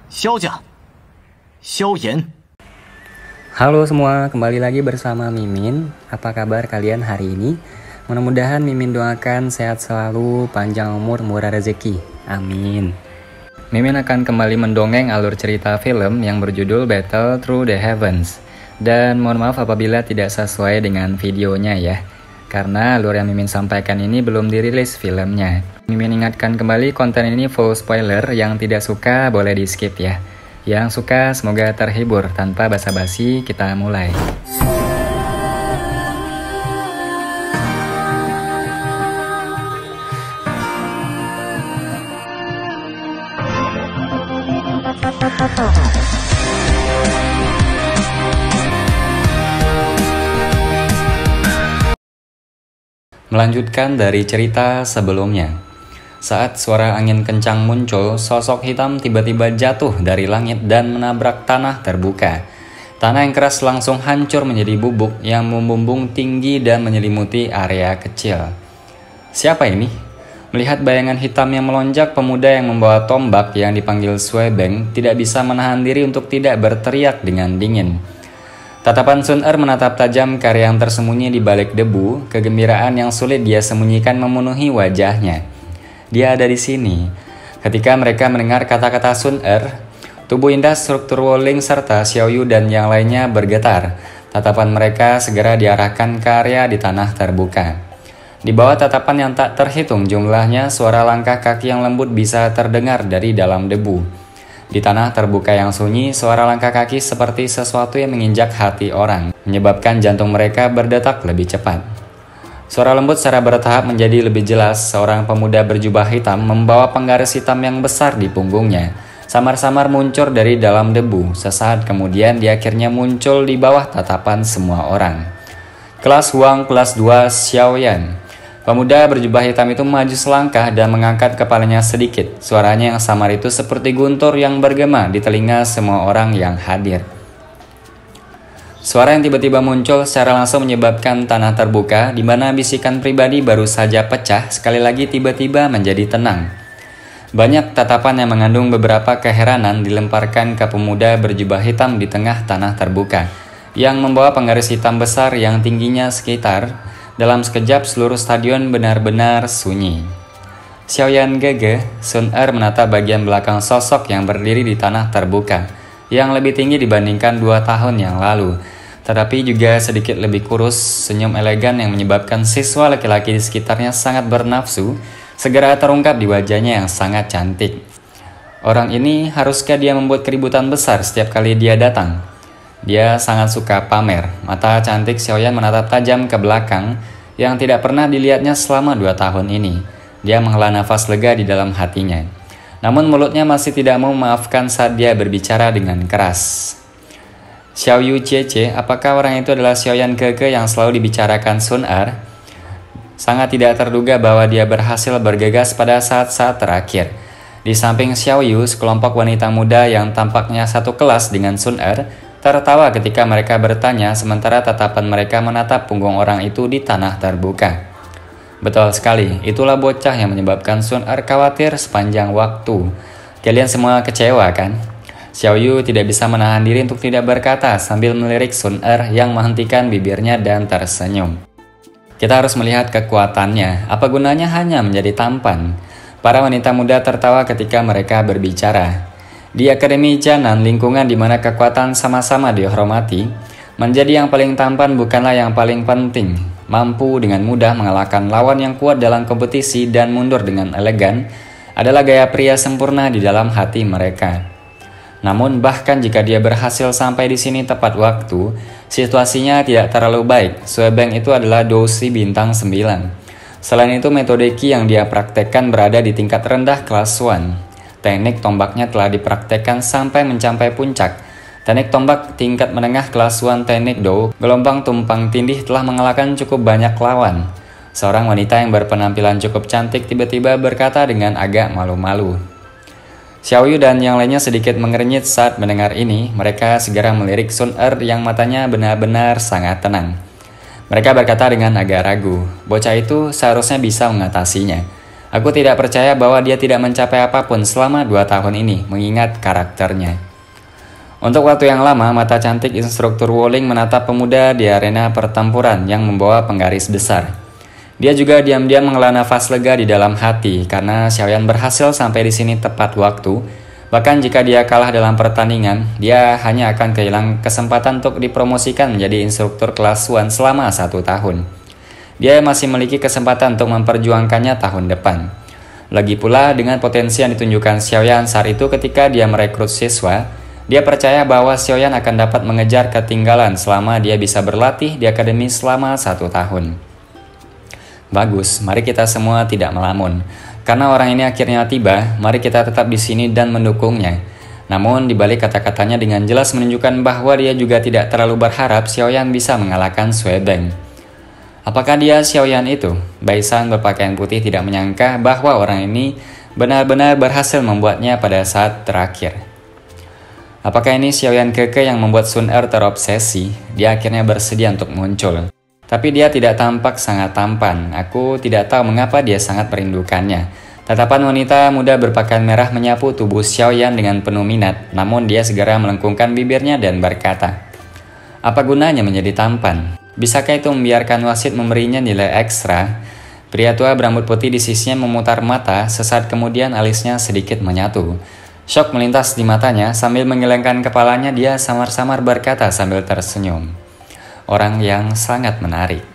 萧家，萧炎。 Halo semua, kembali lagi bersama Mimin. Apa kabar kalian hari ini? Mudah-mudahan Mimin doakan sehat selalu, panjang umur, murah rezeki. Amin. Mimin akan kembali mendongeng alur cerita film yang berjudul Battle Through the Heavens. Dan mohon maaf apabila tidak sesuai dengan videonya ya. Karena alur yang Mimin sampaikan ini belum dirilis filmnya. Mimin ingatkan kembali konten ini full spoiler, yang tidak suka boleh di skip ya. Yang suka semoga terhibur. Tanpa basa-basi kita mulai. Melanjutkan dari cerita sebelumnya. Saat suara angin kencang muncul, sosok hitam tiba-tiba jatuh dari langit dan menabrak tanah terbuka. Tanah yang keras langsung hancur menjadi bubuk yang membumbung tinggi dan menyelimuti area kecil. Siapa ini? Melihat bayangan hitam yang melonjak, pemuda yang membawa tombak yang dipanggil Suebeng tidak bisa menahan diri untuk tidak berteriak dengan dingin. Tatapan Sun Er menatap tajam ke area yang tersembunyi di balik debu. Kegembiraan yang sulit dia sembunyikan memenuhi wajahnya. Dia ada di sini. Ketika mereka mendengar kata-kata Sun Er, tubuh indah struktur Wolling serta Xiao Yu dan yang lainnya bergetar. Tatapan mereka segera diarahkan ke area di tanah terbuka. Di bawah tatapan yang tak terhitung jumlahnya, suara langkah kaki yang lembut bisa terdengar dari dalam debu. Di tanah terbuka yang sunyi, suara langkah kaki seperti sesuatu yang menginjak hati orang, menyebabkan jantung mereka berdetak lebih cepat. Suara lembut secara bertahap menjadi lebih jelas. Seorang pemuda berjubah hitam membawa penggaris hitam yang besar di punggungnya. Samar-samar muncul dari dalam debu. Sesaat kemudian dia akhirnya muncul di bawah tatapan semua orang. Kelas Huang, kelas 2, Xiaoyan. Pemuda berjubah hitam itu maju selangkah dan mengangkat kepalanya sedikit. Suaranya yang samar itu seperti guntur yang bergema di telinga semua orang yang hadir. Suara yang tiba-tiba muncul secara langsung menyebabkan tanah terbuka, di mana bisikan pribadi baru saja pecah, sekali lagi tiba-tiba menjadi tenang. Banyak tatapan yang mengandung beberapa keheranan dilemparkan ke pemuda berjubah hitam di tengah tanah terbuka, yang membawa penggaris hitam besar yang tingginya sekitar. Dalam sekejap seluruh stadion benar-benar sunyi. Xiaoyan gege, Sun Er menatap bagian belakang sosok yang berdiri di tanah terbuka, yang lebih tinggi dibandingkan 2 tahun yang lalu, tetapi juga sedikit lebih kurus. Senyum elegan yang menyebabkan siswa laki-laki di sekitarnya sangat bernafsu, segera terungkap di wajahnya yang sangat cantik. Orang ini, haruskah dia membuat keributan besar setiap kali dia datang? Dia sangat suka pamer. Mata cantik Xiaoyan menatap tajam ke belakang yang tidak pernah dilihatnya selama 2 tahun ini. Dia menghela nafas lega di dalam hatinya. Namun mulutnya masih tidak mau memaafkan saat dia berbicara dengan keras. Xiao Yu Cie, apakah orang itu adalah Xiaoyan Gege yang selalu dibicarakan Sun Er? Sangat tidak terduga bahwa dia berhasil bergegas pada saat-saat terakhir. Di samping Xiao Yu, sekelompok wanita muda yang tampaknya satu kelas dengan Sun Er tertawa ketika mereka bertanya, sementara tatapan mereka menatap punggung orang itu di tanah terbuka. Betul sekali, itulah bocah yang menyebabkan Sun Er khawatir sepanjang waktu. Kalian semua kecewa kan? Xiao Yu tidak bisa menahan diri untuk tidak berkata sambil melirik Sun Er yang menghentikan bibirnya dan tersenyum. Kita harus melihat kekuatannya, apa gunanya hanya menjadi tampan? Para wanita muda tertawa ketika mereka berbicara. Di Akademi Janan, lingkungan di mana kekuatan sama-sama dihormati, menjadi yang paling tampan bukanlah yang paling penting. Mampu dengan mudah mengalahkan lawan yang kuat dalam kompetisi dan mundur dengan elegan adalah gaya pria sempurna di dalam hati mereka. Namun bahkan jika dia berhasil sampai di sini tepat waktu, situasinya tidak terlalu baik. Suebeng itu adalah dosi bintang 9. Selain itu, metode Qi yang dia praktekkan berada di tingkat rendah kelas 1. Teknik tombaknya telah dipraktekkan sampai mencapai puncak. Teknik tombak tingkat menengah kelas 1 teknik Do, gelombang tumpang tindih telah mengalahkan cukup banyak lawan. Seorang wanita yang berpenampilan cukup cantik tiba-tiba berkata dengan agak malu-malu. Xiao Yu dan yang lainnya sedikit mengernyit saat mendengar ini. Mereka segera melirik Sun Er yang matanya benar-benar sangat tenang. Mereka berkata dengan agak ragu, bocah itu seharusnya bisa mengatasinya. Aku tidak percaya bahwa dia tidak mencapai apapun selama 2 tahun ini, mengingat karakternya. Untuk waktu yang lama, mata cantik instruktur Wuling menatap pemuda di arena pertempuran yang membawa penggaris besar. Dia juga diam-diam menghela nafas lega di dalam hati karena Xiaoyan berhasil sampai di sini tepat waktu. Bahkan jika dia kalah dalam pertandingan, dia hanya akan kehilangan kesempatan untuk dipromosikan menjadi instruktur kelas 1 selama 1 tahun. Dia masih memiliki kesempatan untuk memperjuangkannya tahun depan. Lagi pula dengan potensi yang ditunjukkan Xiaoyan saat itu ketika dia merekrut siswa, dia percaya bahwa Xiaoyan akan dapat mengejar ketinggalan selama dia bisa berlatih di akademi selama 1 tahun. Bagus, mari kita semua tidak melamun. Karena orang ini akhirnya tiba, mari kita tetap di sini dan mendukungnya. Namun di balik kata-katanya dengan jelas menunjukkan bahwa dia juga tidak terlalu berharap Xiaoyan bisa mengalahkan Sui Beng. Apakah dia Xiaoyan itu? Baisan berpakaian putih tidak menyangka bahwa orang ini benar-benar berhasil membuatnya pada saat terakhir. Apakah ini Xiaoyan Keke yang membuat Sun Er terobsesi? Dia akhirnya bersedia untuk muncul. Tapi dia tidak tampak sangat tampan. Aku tidak tahu mengapa dia sangat merindukannya. Tatapan wanita muda berpakaian merah menyapu tubuh Xiaoyan dengan penuh minat. Namun dia segera melengkungkan bibirnya dan berkata, "Apa gunanya menjadi tampan? Bisakah itu membiarkan wasit memberinya nilai ekstra?" Pria tua berambut putih di sisinya memutar mata, sesaat kemudian alisnya sedikit menyatu. Syok melintas di matanya, sambil menggelengkan kepalanya dia samar-samar berkata sambil tersenyum, "Orang yang sangat menarik.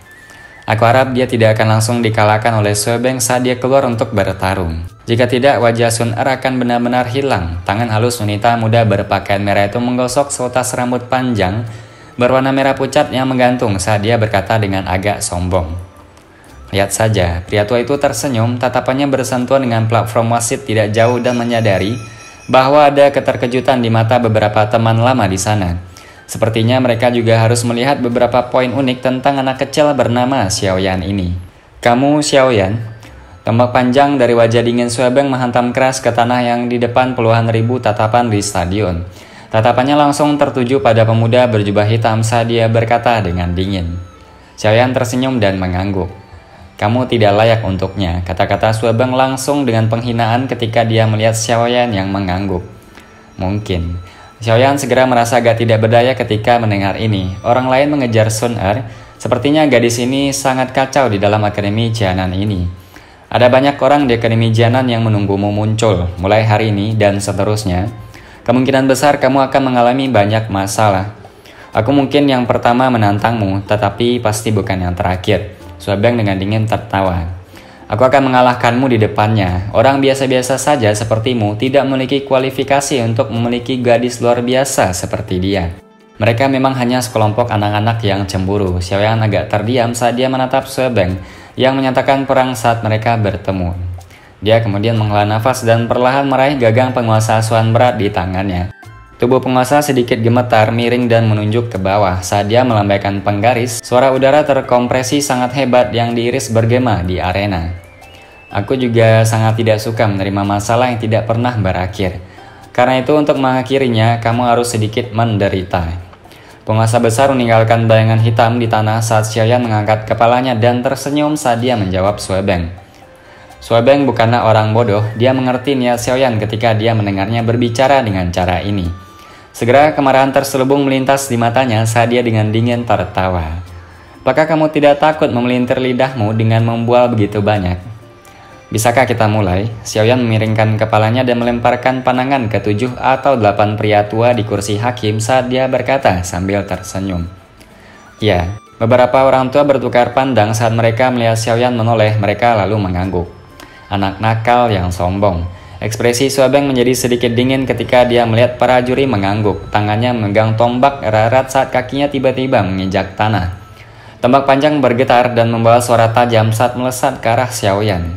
Aku harap dia tidak akan langsung dikalahkan oleh Sui Beng saat dia keluar untuk bertarung. Jika tidak, wajah Sun Er akan benar-benar hilang." Tangan halus wanita muda berpakaian merah itu menggosok seutas rambut panjang berwarna merah pucat yang menggantung saat dia berkata dengan agak sombong. Lihat saja, pria tua itu tersenyum, tatapannya bersentuhan dengan platform wasit tidak jauh dan menyadari bahwa ada keterkejutan di mata beberapa teman lama di sana. Sepertinya mereka juga harus melihat beberapa poin unik tentang anak kecil bernama Xiaoyan ini. "Kamu Xiaoyan?" Tombak panjang dari wajah dingin Sui Beng menghantam keras ke tanah yang di depan puluhan ribu tatapan di stadion. Tatapannya langsung tertuju pada pemuda berjubah hitam saat dia berkata dengan dingin. Xiaoyan tersenyum dan mengangguk. "Kamu tidak layak untuknya," kata-kata Sui Beng langsung dengan penghinaan ketika dia melihat Xiaoyan yang mengangguk. Mungkin. Xiaoyan segera merasa agak tidak berdaya ketika mendengar ini. Orang lain mengejar Sun Er. Sepertinya gadis ini sangat kacau di dalam akademi Jianan ini. Ada banyak orang di akademi Jianan yang menunggumu muncul mulai hari ini dan seterusnya. Kemungkinan besar kamu akan mengalami banyak masalah. Aku mungkin yang pertama menantangmu, tetapi pasti bukan yang terakhir. Sui Beng dengan dingin tertawa. Aku akan mengalahkanmu di depannya. Orang biasa-biasa saja sepertimu tidak memiliki kualifikasi untuk memiliki gadis luar biasa seperti dia. Mereka memang hanya sekelompok anak-anak yang cemburu. Xiaoyan agak terdiam saat dia menatap Sui Beng yang menyatakan perang saat mereka bertemu. Dia kemudian menghela nafas dan perlahan meraih gagang penguasa asuhan berat di tangannya. Tubuh penguasa sedikit gemetar, miring dan menunjuk ke bawah. Saat dia melambaikan penggaris, suara udara terkompresi sangat hebat yang diiris bergema di arena. Aku juga sangat tidak suka menerima masalah yang tidak pernah berakhir. Karena itu untuk mengakhirinya, kamu harus sedikit menderita. Penguasa besar meninggalkan bayangan hitam di tanah saat Xiaoyan mengangkat kepalanya dan tersenyum saat dia menjawab Sui Beng. Sui Beng bukanlah orang bodoh, dia mengerti niat Xiaoyan ketika dia mendengarnya berbicara dengan cara ini. Segera kemarahan terselubung melintas di matanya saat dia dengan dingin tertawa. "Apakah kamu tidak takut memelintir lidahmu dengan membual begitu banyak?" "Bisakah kita mulai?" Xiaoyan memiringkan kepalanya dan melemparkan pandangan ke 7 atau 8 pria tua di kursi hakim saat dia berkata sambil tersenyum. Ya, beberapa orang tua bertukar pandang saat mereka melihat Xiaoyan menoleh, mereka lalu mengangguk. Anak nakal yang sombong. Ekspresi Sui Beng menjadi sedikit dingin ketika dia melihat para juri mengangguk. Tangannya memegang tombak erat-erat saat kakinya tiba-tiba menginjak tanah. Tombak panjang bergetar dan membawa suara tajam saat melesat ke arah Xiaoyan.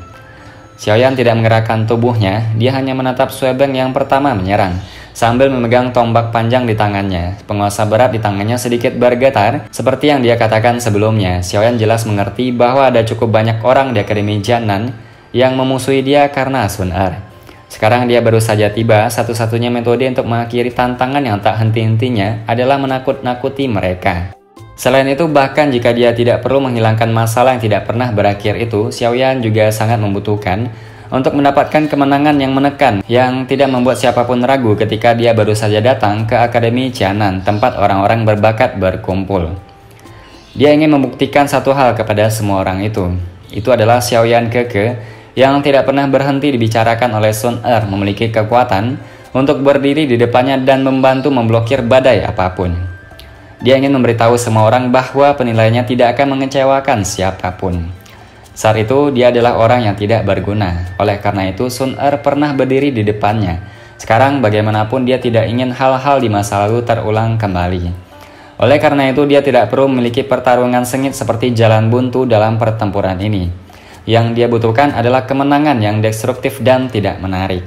Xiaoyan tidak menggerakkan tubuhnya, dia hanya menatap Sui Beng yang pertama menyerang. Sambil memegang tombak panjang di tangannya, penguasa berat di tangannya sedikit bergetar. Seperti yang dia katakan sebelumnya, Xiaoyan jelas mengerti bahwa ada cukup banyak orang di Akademi Jianan yang memusuhi dia karena Sun Er. Sekarang dia baru saja tiba, satu-satunya metode untuk mengakhiri tantangan yang tak henti-hentinya adalah menakut-nakuti mereka. Selain itu, bahkan jika dia tidak perlu menghilangkan masalah yang tidak pernah berakhir itu, Xiaoyan juga sangat membutuhkan untuk mendapatkan kemenangan yang menekan, yang tidak membuat siapapun ragu ketika dia baru saja datang ke Akademi Qianan, tempat orang-orang berbakat berkumpul. Dia ingin membuktikan satu hal kepada semua orang itu adalah Xiaoyan Keke yang tidak pernah berhenti dibicarakan oleh Sun Er memiliki kekuatan untuk berdiri di depannya dan membantu memblokir badai apapun. Dia ingin memberitahu semua orang bahwa penilaiannya tidak akan mengecewakan siapapun. Saat itu, dia adalah orang yang tidak berguna. Oleh karena itu, Sun Er pernah berdiri di depannya. Sekarang, bagaimanapun dia tidak ingin hal-hal di masa lalu terulang kembali. Oleh karena itu, dia tidak perlu memiliki pertarungan sengit seperti jalan buntu dalam pertempuran ini. Yang dia butuhkan adalah kemenangan yang destruktif dan tidak menarik.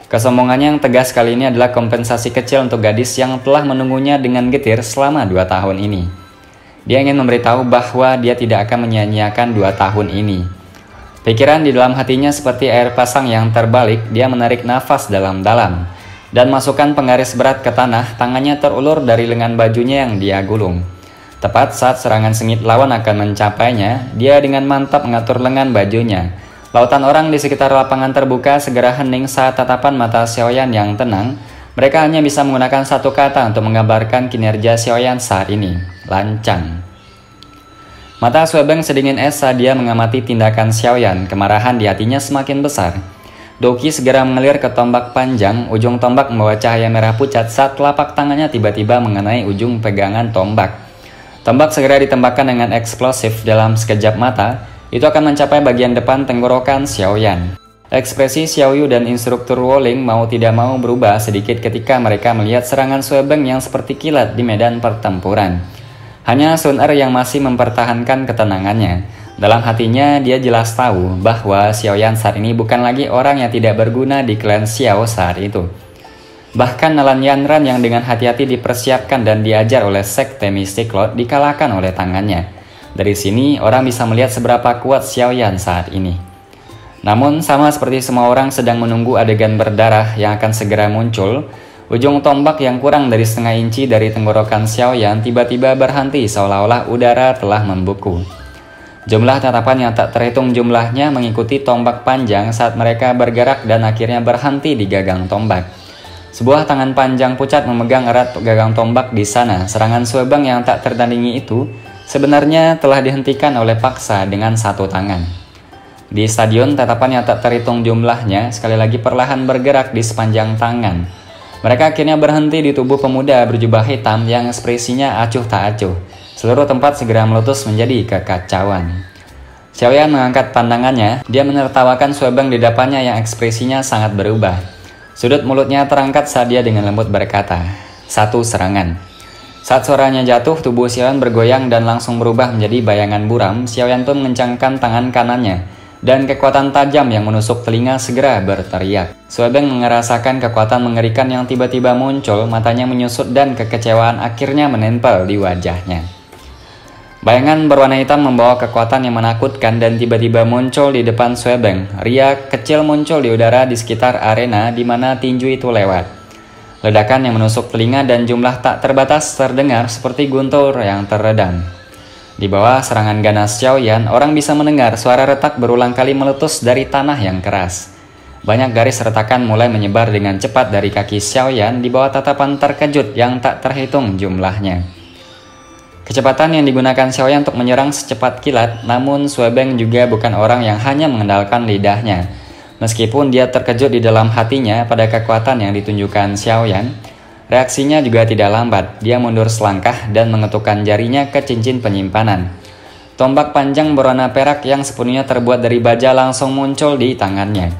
Kesombongannya yang tegas kali ini adalah kompensasi kecil untuk gadis yang telah menunggunya dengan getir selama 2 tahun ini. Dia ingin memberitahu bahwa dia tidak akan menyia-nyiakan 2 tahun ini. Pikiran di dalam hatinya seperti air pasang yang terbalik, dia menarik nafas dalam-dalam dan masukkan penggaris berat ke tanah, tangannya terulur dari lengan bajunya yang dia gulung. Tepat saat serangan sengit lawan akan mencapainya, dia dengan mantap mengatur lengan bajunya. Lautan orang di sekitar lapangan terbuka segera hening saat tatapan mata Xiaoyan yang tenang. Mereka hanya bisa menggunakan satu kata untuk menggambarkan kinerja Xiaoyan saat ini, lancang. Mata Suebeng sedingin es saat dia mengamati tindakan Xiaoyan. Kemarahan di hatinya semakin besar. Doki segera mengalir ke tombak panjang. Ujung tombak membawa cahaya merah pucat saat telapak tangannya tiba-tiba mengenai ujung pegangan tombak. Tombak segera ditembakkan dengan eksplosif. Dalam sekejap mata, itu akan mencapai bagian depan tenggorokan Xiaoyan. Ekspresi Xiaoyu dan instruktur Woling mau tidak mau berubah sedikit ketika mereka melihat serangan Suebeng yang seperti kilat di medan pertempuran. Hanya Sun Er yang masih mempertahankan ketenangannya. Dalam hatinya, dia jelas tahu bahwa Xiaoyan saat ini bukan lagi orang yang tidak berguna di klan Xiao saat itu. Bahkan Nalan Yanran yang dengan hati-hati dipersiapkan dan diajar oleh Sekte Mystic Lord dikalahkan oleh tangannya. Dari sini, orang bisa melihat seberapa kuat Xiaoyan saat ini. Namun, sama seperti semua orang sedang menunggu adegan berdarah yang akan segera muncul, ujung tombak yang kurang dari setengah inci dari tenggorokan Xiaoyan tiba-tiba berhenti seolah-olah udara telah membeku. Jumlah tatapan yang tak terhitung jumlahnya mengikuti tombak panjang saat mereka bergerak dan akhirnya berhenti di gagang tombak. Sebuah tangan panjang pucat memegang erat gagang tombak di sana. Serangan Suebeng yang tak tertandingi itu sebenarnya telah dihentikan oleh paksa dengan satu tangan. Di stadion, tatapan yang tak terhitung jumlahnya sekali lagi perlahan bergerak di sepanjang tangan. Mereka akhirnya berhenti di tubuh pemuda berjubah hitam yang ekspresinya acuh tak acuh. Seluruh tempat segera meletus menjadi kekacauan. Xiaoyan mengangkat pandangannya, dia menertawakan Suebeng di depannya yang ekspresinya sangat berubah. Sudut mulutnya terangkat saat dia dengan lembut berkata, "Satu serangan." Saat suaranya jatuh, tubuh Xiaoyan bergoyang dan langsung berubah menjadi bayangan buram. Xiaoyan pun mengencangkan tangan kanannya, dan kekuatan tajam yang menusuk telinga segera berteriak. Suebeng merasakan kekuatan mengerikan yang tiba-tiba muncul, matanya menyusut dan kekecewaan akhirnya menempel di wajahnya. Bayangan berwarna hitam membawa kekuatan yang menakutkan dan tiba-tiba muncul di depan Suebeng. Riak kecil muncul di udara di sekitar arena di mana tinju itu lewat. Ledakan yang menusuk telinga dan jumlah tak terbatas terdengar seperti guntur yang teredam. Di bawah serangan ganas Xiaoyan, orang bisa mendengar suara retak berulang kali meletus dari tanah yang keras. Banyak garis retakan mulai menyebar dengan cepat dari kaki Xiaoyan di bawah tatapan terkejut yang tak terhitung jumlahnya. Kecepatan yang digunakan Xiaoyan untuk menyerang secepat kilat, namun Suebeng juga bukan orang yang hanya mengandalkan lidahnya. Meskipun dia terkejut di dalam hatinya pada kekuatan yang ditunjukkan Xiaoyan, reaksinya juga tidak lambat. Dia mundur selangkah dan mengetukkan jarinya ke cincin penyimpanan. Tombak panjang berwarna perak yang sepenuhnya terbuat dari baja langsung muncul di tangannya.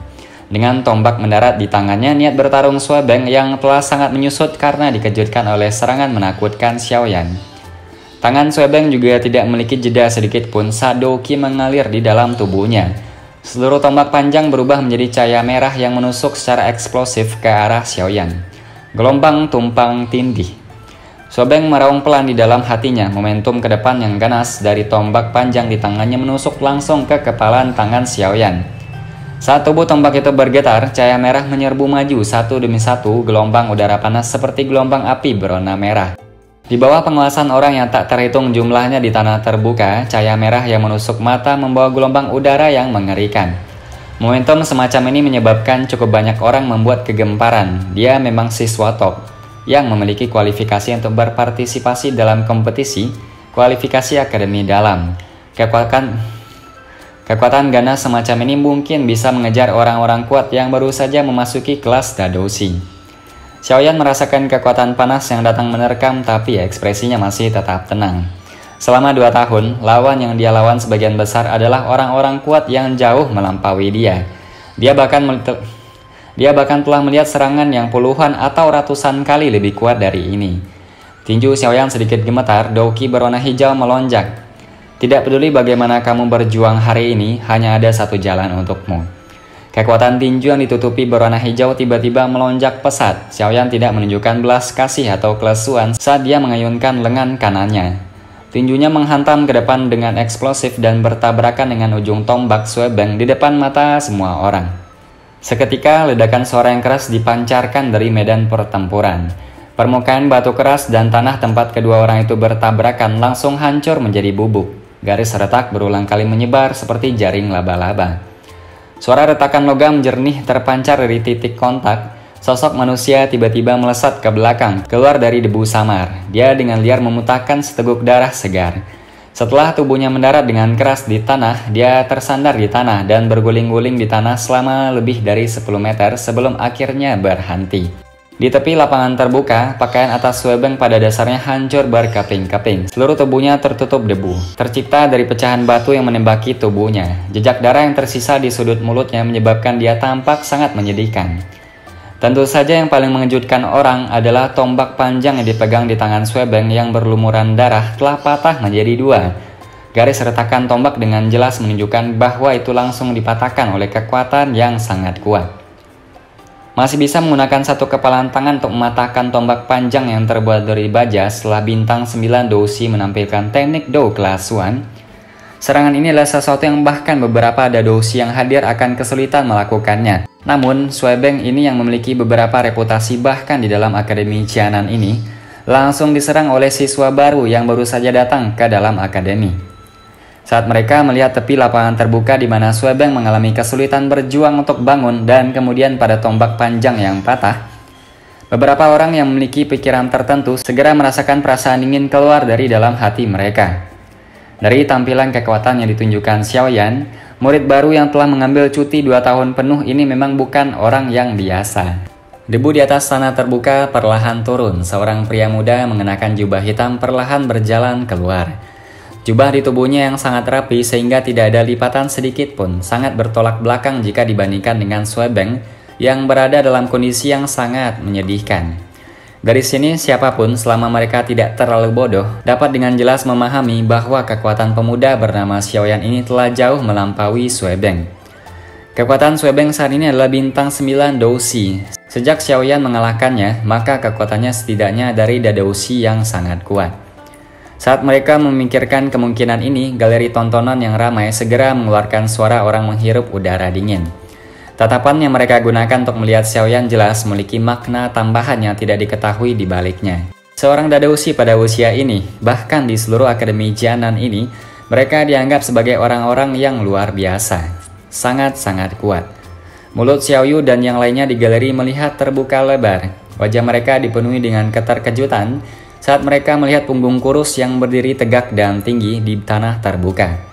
Dengan tombak mendarat di tangannya, niat bertarung Suebeng yang telah sangat menyusut karena dikejutkan oleh serangan menakutkan Xiaoyan. Tangan Suebeng juga tidak memiliki jeda sedikit pun saat Doki mengalir di dalam tubuhnya. Seluruh tombak panjang berubah menjadi cahaya merah yang menusuk secara eksplosif ke arah Xiaoyan. Gelombang tumpang tindih. Suebeng meraung pelan di dalam hatinya. Momentum ke depan yang ganas dari tombak panjang di tangannya menusuk langsung ke kepalan tangan Xiaoyan. Saat tubuh tombak itu bergetar, cahaya merah menyerbu maju satu demi satu. Gelombang udara panas seperti gelombang api berwarna merah. Di bawah penguasaan orang yang tak terhitung jumlahnya di tanah terbuka, cahaya merah yang menusuk mata membawa gelombang udara yang mengerikan. Momentum semacam ini menyebabkan cukup banyak orang membuat kegemparan. Dia memang siswa top yang memiliki kualifikasi untuk berpartisipasi dalam kompetisi kualifikasi akademi dalam. Kekuatan ganas semacam ini mungkin bisa mengejar orang-orang kuat yang baru saja memasuki kelas Dadoshi. Xiaoyan merasakan kekuatan panas yang datang menerkam, tapi ekspresinya masih tetap tenang. Selama 2 tahun, lawan yang dia lawan sebagian besar adalah orang-orang kuat yang jauh melampaui dia. Dia bahkan telah melihat serangan yang puluhan atau ratusan kali lebih kuat dari ini. Tinju Xiaoyan sedikit gemetar, douki berwarna hijau melonjak. Tidak peduli bagaimana kamu berjuang hari ini, hanya ada satu jalan untukmu. Kekuatan tinju yang ditutupi berwarna hijau tiba-tiba melonjak pesat. Xiaoyan tidak menunjukkan belas kasih atau kelesuan saat dia mengayunkan lengan kanannya. Tinjunya menghantam ke depan dengan eksplosif dan bertabrakan dengan ujung tombak Suebeng di depan mata semua orang. Seketika ledakan suara yang keras dipancarkan dari medan pertempuran. Permukaan batu keras dan tanah tempat kedua orang itu bertabrakan langsung hancur menjadi bubuk. Garis retak berulang kali menyebar seperti jaring laba-laba. Suara retakan logam jernih terpancar dari titik kontak. Sosok manusia tiba-tiba melesat ke belakang, keluar dari debu samar. Dia dengan liar memuntahkan seteguk darah segar. Setelah tubuhnya mendarat dengan keras di tanah, dia tersandar di tanah dan berguling-guling di tanah selama lebih dari 10 meter sebelum akhirnya berhenti. Di tepi lapangan terbuka, pakaian atas Suebeng pada dasarnya hancur berkeping-keping. Seluruh tubuhnya tertutup debu, tercipta dari pecahan batu yang menembaki tubuhnya. Jejak darah yang tersisa di sudut mulutnya menyebabkan dia tampak sangat menyedihkan. Tentu saja yang paling mengejutkan orang adalah tombak panjang yang dipegang di tangan Suebeng yang berlumuran darah telah patah menjadi 2. Garis retakan tombak dengan jelas menunjukkan bahwa itu langsung dipatahkan oleh kekuatan yang sangat kuat. Masih bisa menggunakan satu kepalan tangan untuk mematahkan tombak panjang yang terbuat dari baja setelah bintang 9 Doushi menampilkan teknik Dou kelas 1. Serangan ini adalah sesuatu yang bahkan beberapa Dadoshi yang hadir akan kesulitan melakukannya. Namun, Suebeng ini yang memiliki beberapa reputasi bahkan di dalam akademi Jianan ini, langsung diserang oleh siswa baru yang baru saja datang ke dalam akademi. Saat mereka melihat tepi lapangan terbuka di mana Suebeng mengalami kesulitan berjuang untuk bangun dan kemudian pada tombak panjang yang patah, beberapa orang yang memiliki pikiran tertentu segera merasakan perasaan ingin keluar dari dalam hati mereka. Dari tampilan kekuatan yang ditunjukkan Xiaoyan, murid baru yang telah mengambil cuti 2 tahun penuh ini memang bukan orang yang biasa. Debu di atas tanah terbuka perlahan turun. Seorang pria muda mengenakan jubah hitam perlahan berjalan keluar. Jubah di tubuhnya yang sangat rapi sehingga tidak ada lipatan sedikit pun, sangat bertolak belakang jika dibandingkan dengan Suebeng yang berada dalam kondisi yang sangat menyedihkan. Dari sini, siapapun selama mereka tidak terlalu bodoh dapat dengan jelas memahami bahwa kekuatan pemuda bernama Xiaoyan ini telah jauh melampaui Suebeng. Kekuatan Suebeng saat ini adalah bintang 9 Doushi. Sejak Xiaoyan mengalahkannya, maka kekuatannya setidaknya dari Dadoshi yang sangat kuat. Saat mereka memikirkan kemungkinan ini, galeri tontonan yang ramai segera mengeluarkan suara orang menghirup udara dingin. Tatapan yang mereka gunakan untuk melihat Xiaoyan jelas memiliki makna tambahan yang tidak diketahui di baliknya. Seorang Dadoshi pada usia ini, bahkan di seluruh akademi Jianan ini, mereka dianggap sebagai orang-orang yang luar biasa. Sangat-sangat kuat. Mulut Xiaoyu dan yang lainnya di galeri melihat terbuka lebar. Wajah mereka dipenuhi dengan keterkejutan saat mereka melihat punggung kurus yang berdiri tegak dan tinggi di tanah terbuka.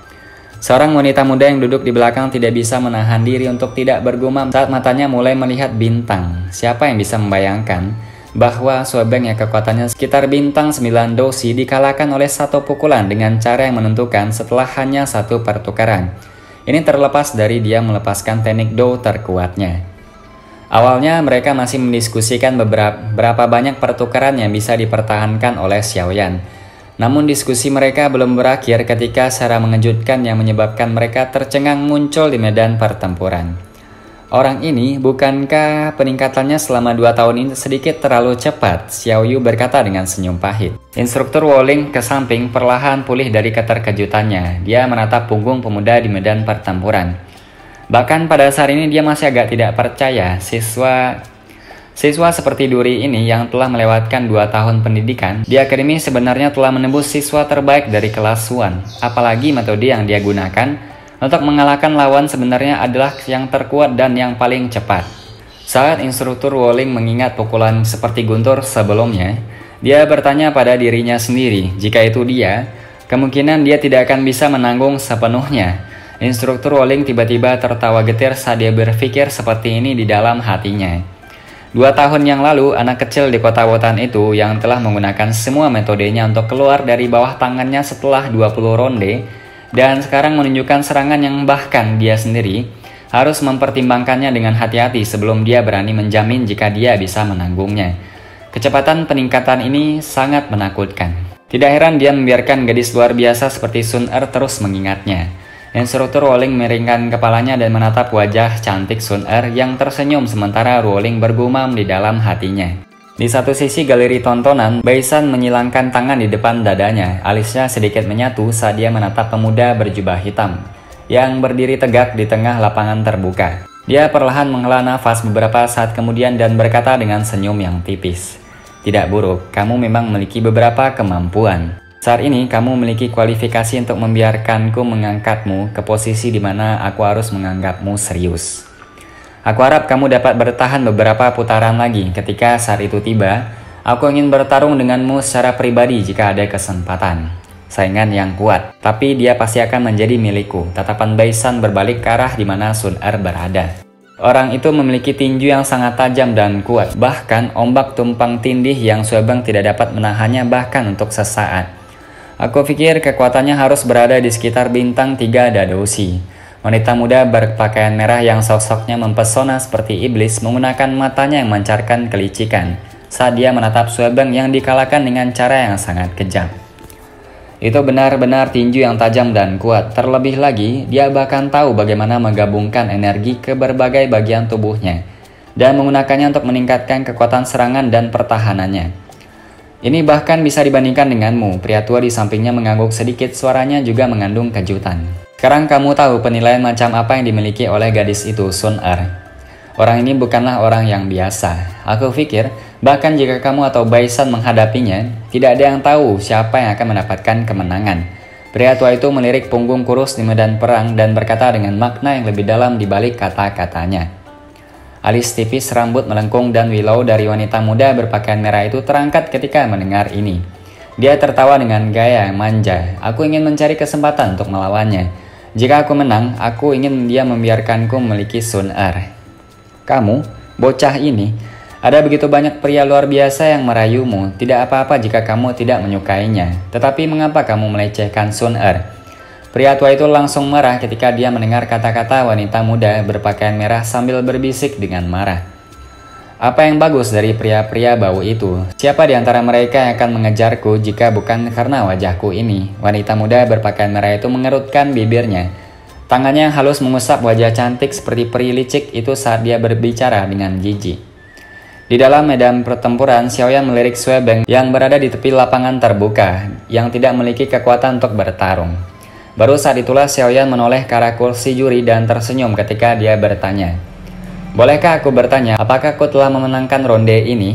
Seorang wanita muda yang duduk di belakang tidak bisa menahan diri untuk tidak bergumam saat matanya mulai melihat bintang. Siapa yang bisa membayangkan bahwa Suebeng yang kekuatannya sekitar bintang 9 Doushi dikalahkan oleh satu pukulan dengan cara yang menentukan setelah hanya satu pertukaran. Ini terlepas dari dia melepaskan teknik Dou terkuatnya. Awalnya mereka masih mendiskusikan berapa banyak pertukaran yang bisa dipertahankan oleh Xiaoyan. Namun diskusi mereka belum berakhir ketika secara mengejutkan yang menyebabkan mereka tercengang muncul di medan pertempuran. Orang ini, bukankah peningkatannya selama 2 tahun ini sedikit terlalu cepat? Xiaoyu berkata dengan senyum pahit. Instruktur Wolling ke samping perlahan pulih dari keterkejutannya. Dia menatap punggung pemuda di medan pertempuran. Bahkan pada saat ini dia masih agak tidak percaya. Siswa seperti Duri ini yang telah melewatkan 2 tahun pendidikan di akademi sebenarnya telah menembus siswa terbaik dari kelas 1. Apalagi metode yang dia gunakan untuk mengalahkan lawan sebenarnya adalah yang terkuat dan yang paling cepat. Saat instruktur Wuling mengingat pukulan seperti guntur sebelumnya, dia bertanya pada dirinya sendiri, jika itu dia, kemungkinan dia tidak akan bisa menanggung sepenuhnya. Instruktur Wuling tiba-tiba tertawa getir saat dia berpikir seperti ini di dalam hatinya. 2 tahun yang lalu, anak kecil di kota Wotan itu yang telah menggunakan semua metodenya untuk keluar dari bawah tangannya setelah 20 ronde, dan sekarang menunjukkan serangan yang bahkan dia sendiri harus mempertimbangkannya dengan hati-hati sebelum dia berani menjamin jika dia bisa menanggungnya. Kecepatan peningkatan ini sangat menakutkan. Tidak heran dia membiarkan gadis luar biasa seperti Sun Er terus mengingatnya. Instruktur Wuling miringkan kepalanya dan menatap wajah cantik Sun Er yang tersenyum sementara Wuling bergumam di dalam hatinya. Di satu sisi galeri tontonan, Baisan menyilangkan tangan di depan dadanya. Alisnya sedikit menyatu saat dia menatap pemuda berjubah hitam yang berdiri tegak di tengah lapangan terbuka. Dia perlahan menghela nafas beberapa saat kemudian dan berkata dengan senyum yang tipis, "Tidak buruk, kamu memang memiliki beberapa kemampuan. Saat ini kamu memiliki kualifikasi untuk membiarkanku mengangkatmu ke posisi di mana aku harus menganggapmu serius. Aku harap kamu dapat bertahan beberapa putaran lagi. Ketika saat itu tiba, aku ingin bertarung denganmu secara pribadi jika ada kesempatan. Saingan yang kuat, tapi dia pasti akan menjadi milikku." Tatapan Baisan berbalik ke arah di mana Sun Er berada. Orang itu memiliki tinju yang sangat tajam dan kuat. Bahkan ombak tumpang tindih yang Suebeng tidak dapat menahannya bahkan untuk sesaat. Aku pikir kekuatannya harus berada di sekitar bintang 3 Dadoshi. Wanita muda berpakaian merah yang sosoknya mempesona seperti iblis menggunakan matanya yang memancarkan kelicikan saat dia menatap Suebeng yang dikalahkan dengan cara yang sangat kejam. Itu benar-benar tinju yang tajam dan kuat. Terlebih lagi, dia bahkan tahu bagaimana menggabungkan energi ke berbagai bagian tubuhnya dan menggunakannya untuk meningkatkan kekuatan serangan dan pertahanannya. Ini bahkan bisa dibandingkan denganmu. Pria tua di sampingnya mengangguk sedikit, suaranya juga mengandung kejutan. Sekarang kamu tahu penilaian macam apa yang dimiliki oleh gadis itu, Sun Er. Orang ini bukanlah orang yang biasa. Aku pikir, bahkan jika kamu atau Baisan menghadapinya, tidak ada yang tahu siapa yang akan mendapatkan kemenangan. Pria tua itu melirik punggung kurus di medan perang dan berkata dengan makna yang lebih dalam di balik kata-katanya. Alis tipis, rambut melengkung dan wilau dari wanita muda berpakaian merah itu terangkat ketika mendengar ini. Dia tertawa dengan gaya yang manja. "Aku ingin mencari kesempatan untuk melawannya. Jika aku menang, aku ingin dia membiarkanku memiliki Sun Er." "Kamu, bocah ini, ada begitu banyak pria luar biasa yang merayumu. Tidak apa-apa jika kamu tidak menyukainya. Tetapi mengapa kamu melecehkan Sun Er?" Pria tua itu langsung marah ketika dia mendengar kata-kata wanita muda berpakaian merah sambil berbisik dengan marah. "Apa yang bagus dari pria-pria bau itu? Siapa di antara mereka yang akan mengejarku jika bukan karena wajahku ini?" Wanita muda berpakaian merah itu mengerutkan bibirnya. Tangannya yang halus mengusap wajah cantik seperti peri licik itu saat dia berbicara dengan jijik. Di dalam medan pertempuran, Xiaoyan melirik Suebeng yang berada di tepi lapangan terbuka, yang tidak memiliki kekuatan untuk bertarung. Baru saat itulah Xiaoyan menoleh ke arah kursi juri dan tersenyum ketika dia bertanya, "Bolehkah aku bertanya, apakah aku telah memenangkan ronde ini?"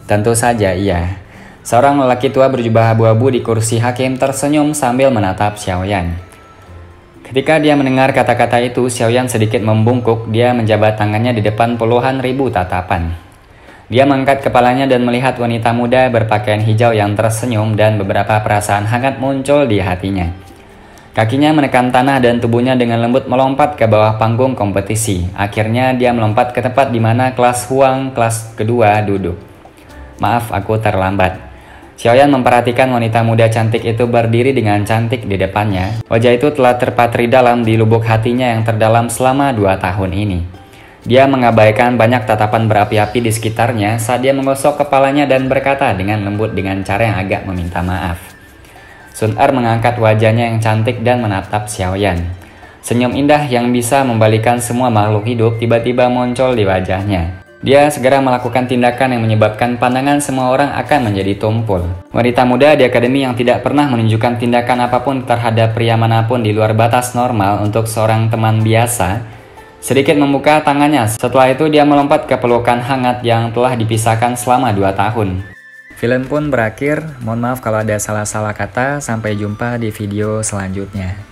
"Tentu saja, iya." Seorang lelaki tua berjubah abu-abu di kursi hakim tersenyum sambil menatap Xiaoyan. Ketika dia mendengar kata-kata itu, Xiaoyan sedikit membungkuk. Dia menjabat tangannya di depan puluhan ribu tatapan. Dia mengangkat kepalanya dan melihat wanita muda berpakaian hijau yang tersenyum dan beberapa perasaan hangat muncul di hatinya. Kakinya menekan tanah dan tubuhnya dengan lembut melompat ke bawah panggung kompetisi. Akhirnya dia melompat ke tempat di mana kelas Huang kelas kedua duduk. "Maaf, aku terlambat." Xiaoyan memperhatikan wanita muda cantik itu berdiri dengan cantik di depannya. Wajah itu telah terpatri dalam di lubuk hatinya yang terdalam selama 2 tahun ini. Dia mengabaikan banyak tatapan berapi-api di sekitarnya saat dia menggosok kepalanya dan berkata dengan lembut dengan cara yang agak meminta maaf. Sun Er mengangkat wajahnya yang cantik dan menatap Xiaoyan. Senyum indah yang bisa membalikan semua makhluk hidup tiba-tiba muncul di wajahnya. Dia segera melakukan tindakan yang menyebabkan pandangan semua orang akan menjadi tumpul. Wanita muda di akademi yang tidak pernah menunjukkan tindakan apapun terhadap pria manapun di luar batas normal untuk seorang teman biasa, sedikit membuka tangannya. Setelah itu dia melompat ke pelukan hangat yang telah dipisahkan selama 2 tahun. Film pun berakhir. Mohon maaf kalau ada salah-salah kata. Sampai jumpa di video selanjutnya.